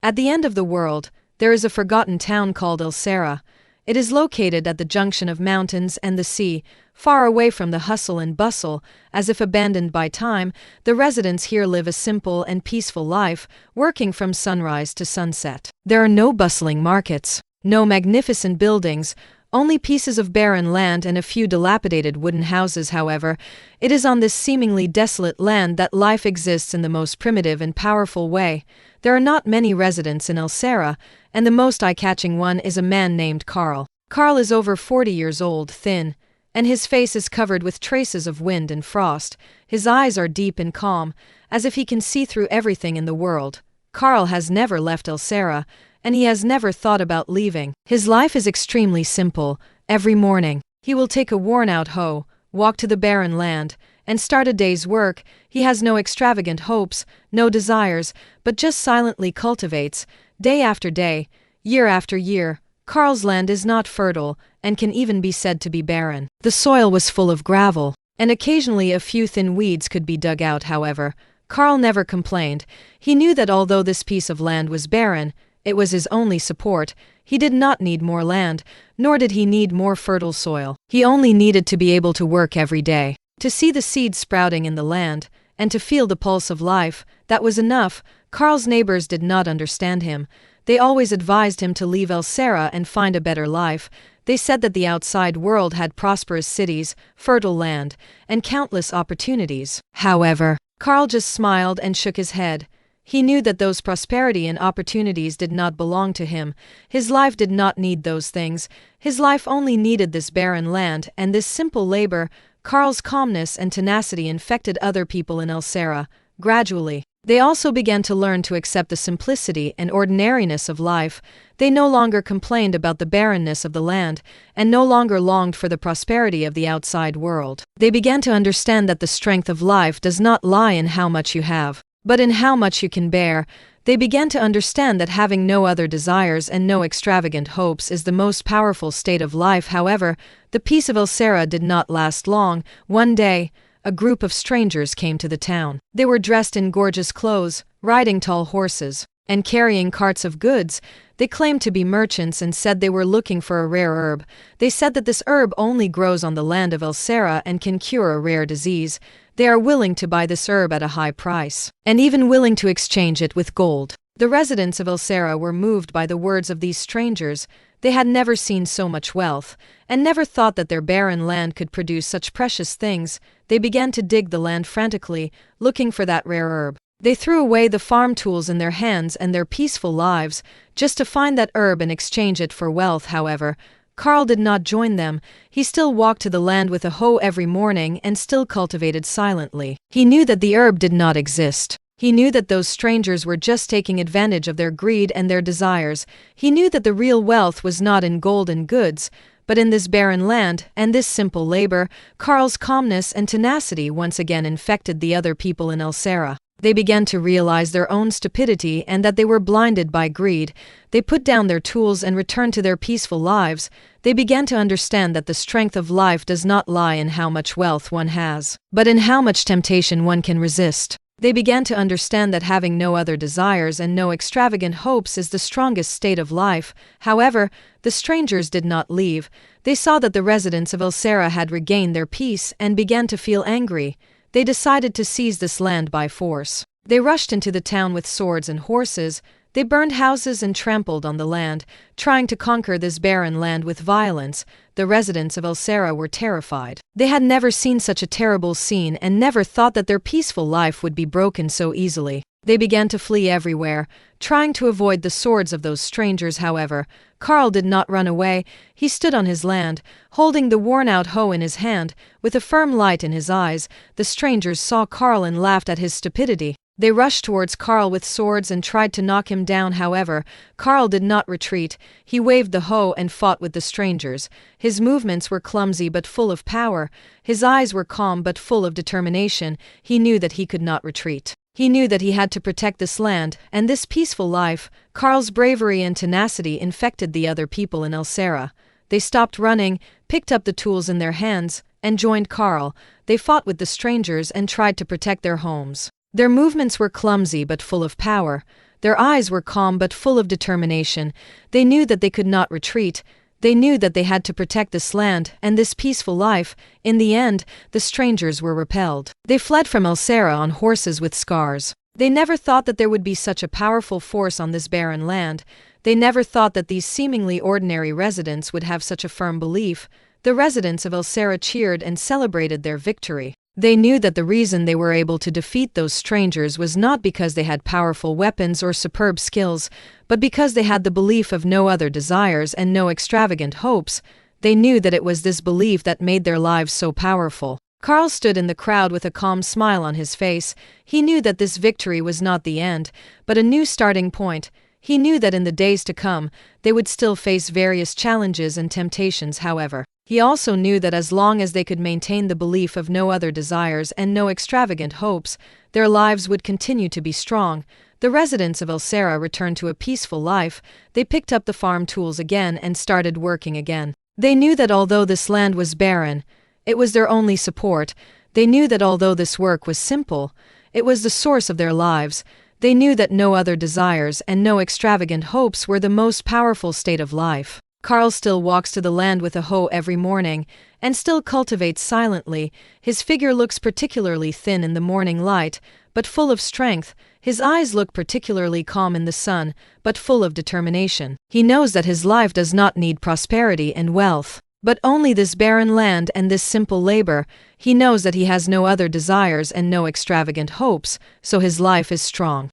At the end of the world, there is a forgotten town called Elsera. It is located at the junction of mountains and the sea, far away from the hustle and bustle. As if abandoned by time, the residents here live a simple and peaceful life, working from sunrise to sunset. There are no bustling markets, no magnificent buildings, only pieces of barren land and a few dilapidated wooden houses. However, it is on this seemingly desolate land that life exists in the most primitive and powerful way. There are not many residents in Elsera, and the most eye-catching one is a man named Carl. Carl is over 40 years old, thin, and his face is covered with traces of wind and frost. His eyes are deep and calm, as if he can see through everything in the world. Carl has never left Elsera, and he has never thought about leaving. His life is extremely simple. Every morning, he will take a worn-out hoe, walk to the barren land, and start a day's work. He has no extravagant hopes, no desires, but just silently cultivates, day after day, year after year. Carl's land is not fertile, and can even be said to be barren. The soil was full of gravel, and occasionally a few thin weeds could be dug out. However, Carl never complained. He knew that although this piece of land was barren, it was his only support. He did not need more land, nor did he need more fertile soil. He only needed to be able to work every day, to see the seeds sprouting in the land, and to feel the pulse of life. That was enough. Carl's neighbors did not understand him. They always advised him to leave Elsera and find a better life. They said that the outside world had prosperous cities, fertile land, and countless opportunities. However, Carl just smiled and shook his head. He knew that those prosperity and opportunities did not belong to him. His life did not need those things. His life only needed this barren land and this simple labor. Carl's calmness and tenacity infected other people in Elsera. Gradually, they also began to learn to accept the simplicity and ordinariness of life. They no longer complained about the barrenness of the land, and no longer longed for the prosperity of the outside world. They began to understand that the strength of life does not lie in how much you have, but in how much you can bear. They began to understand that having no other desires and no extravagant hopes is the most powerful state of life. However, the peace of Elsera did not last long. One day, a group of strangers came to the town. They were dressed in gorgeous clothes, riding tall horses, and carrying carts of goods. They claimed to be merchants and said they were looking for a rare herb. They said that this herb only grows on the land of Elsera and can cure a rare disease. They are willing to buy this herb at a high price, and even willing to exchange it with gold. The residents of Elsera were moved by the words of these strangers. They had never seen so much wealth, and never thought that their barren land could produce such precious things. They began to dig the land frantically, looking for that rare herb. They threw away the farm tools in their hands and their peaceful lives, just to find that herb and exchange it for wealth. However, Carl did not join them. He still walked to the land with a hoe every morning and still cultivated silently. He knew that the herb did not exist. He knew that those strangers were just taking advantage of their greed and their desires. He knew that the real wealth was not in gold and goods, but in this barren land and this simple labor. Carl's calmness and tenacity once again infected the other people in Elsera. They began to realize their own stupidity and that they were blinded by greed. They put down their tools and returned to their peaceful lives. They began to understand that the strength of life does not lie in how much wealth one has, but in how much temptation one can resist. They began to understand that having no other desires and no extravagant hopes is the strongest state of life. However, the strangers did not leave. They saw that the residents of Elsera had regained their peace and began to feel angry. They decided to seize this land by force. They rushed into the town with swords and horses. They burned houses and trampled on the land, trying to conquer this barren land with violence. The residents of Elsera were terrified. They had never seen such a terrible scene and never thought that their peaceful life would be broken so easily. They began to flee everywhere, trying to avoid the swords of those strangers. However, Carl did not run away. He stood on his land, holding the worn-out hoe in his hand, with a firm light in his eyes. The strangers saw Carl and laughed at his stupidity. They rushed towards Carl with swords and tried to knock him down. However, Carl did not retreat. He waved the hoe and fought with the strangers. His movements were clumsy but full of power. His eyes were calm but full of determination. He knew that he could not retreat. He knew that he had to protect this land and this peaceful life. Carl's bravery and tenacity infected the other people in Elsera. They stopped running, picked up the tools in their hands, and joined Carl. They fought with the strangers and tried to protect their homes. Their movements were clumsy but full of power. Their eyes were calm but full of determination. They knew that they could not retreat. They knew that they had to protect this land and this peaceful life. In the end, the strangers were repelled. They fled from Elsera on horses with scars. They never thought that there would be such a powerful force on this barren land. They never thought that these seemingly ordinary residents would have such a firm belief. The residents of Elsera cheered and celebrated their victory. They knew that the reason they were able to defeat those strangers was not because they had powerful weapons or superb skills, but because they had the belief of no other desires and no extravagant hopes. They knew that it was this belief that made their lives so powerful. Karl stood in the crowd with a calm smile on his face. He knew that this victory was not the end, but a new starting point. He knew that in the days to come, they would still face various challenges and temptations, however. He also knew that as long as they could maintain the belief of no other desires and no extravagant hopes, their lives would continue to be strong. The residents of Elsera returned to a peaceful life. They picked up the farm tools again and started working again. They knew that although this land was barren, it was their only support. They knew that although this work was simple, it was the source of their lives. They knew that no other desires and no extravagant hopes were the most powerful state of life. Karl still walks to the land with a hoe every morning, and still cultivates silently. His figure looks particularly thin in the morning light, but full of strength. His eyes look particularly calm in the sun, but full of determination. He knows that his life does not need prosperity and wealth, but only this barren land and this simple labor. He knows that he has no other desires and no extravagant hopes, so his life is strong.